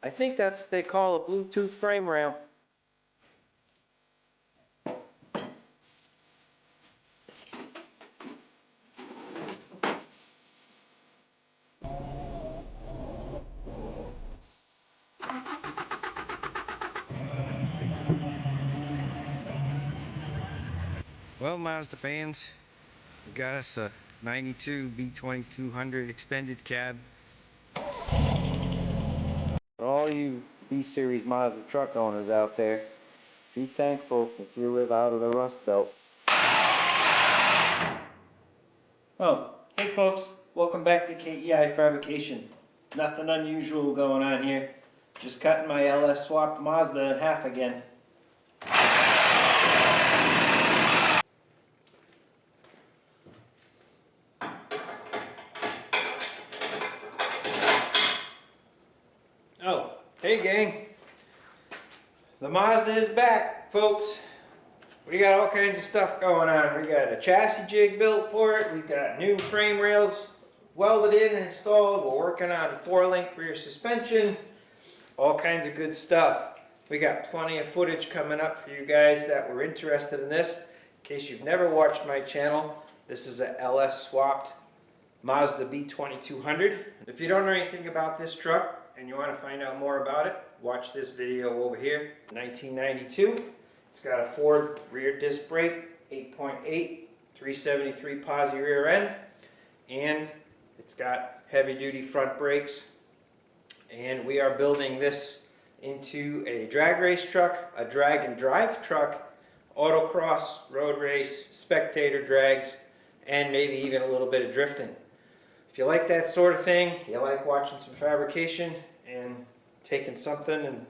I think that's what they call a Bluetooth frame rail. Well, Mazda fans, we got us a 92 B2200 extended cab. For all you B-Series Mazda truck owners out there, be thankful if you live out of the Rust Belt. Oh, hey folks, welcome back to KEI Fabrication. Nothing unusual going on here. Just cutting my LS Swapped Mazda in half again. Oh, hey gang. The Mazda is back, folks. We got all kinds of stuff going on. We got a chassis jig built for it. We've got new frame rails welded in and installed. We're working on 4-link rear suspension. All kinds of good stuff. We got plenty of footage coming up for you guys that were interested in this. In case you've never watched my channel, this is a LS Swapped Mazda B2200. If you don't know anything about this truck and you want to find out more about it, watch this video over here. 1992. It's got a Ford rear disc brake, 8.8, 373 posi rear end, and it's got heavy duty front brakes. And we are building this into a drag race truck, a drag and drive truck, autocross, road race, spectator drags, and maybe even a little bit of drifting. If you like that sort of thing, you like watching some fabrication and taking something and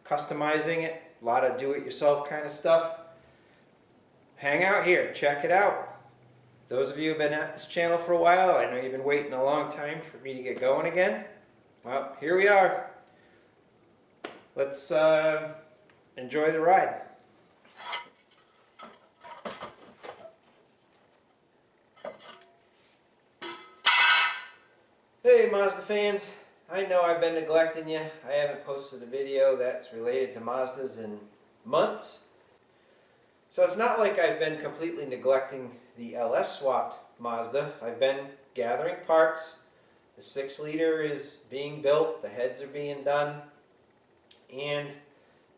customizing it, a lot of do-it-yourself kind of stuff, hang out here, check it out. Those of you who have been at this channel for a while, I know you've been waiting a long time for me to get going again. Well, here we are. Let's enjoy the ride. Hey Mazda fans, I know I've been neglecting you. I haven't posted a video that's related to Mazdas in months. So it's not like I've been completely neglecting the LS Swapped Mazda. I've been gathering parts. The 6-liter is being built, the heads are being done, and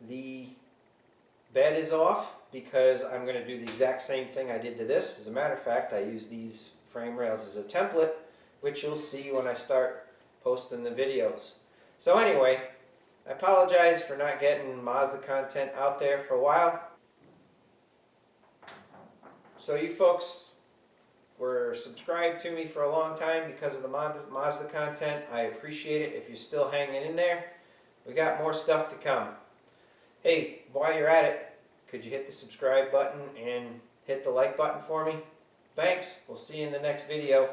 the bed is off because I'm going to do the exact same thing I did to this. As a matter of fact, I use these frame rails as a template, which you'll see when I start posting the videos. So anyway, I apologize for not getting Mazda content out there for a while. So you folks were subscribed to me for a long time because of the Mazda content. I appreciate it if you're still hanging in there. We got more stuff to come. Hey, while you're at it, could you hit the subscribe button and hit the like button for me? Thanks. We'll see you in the next video.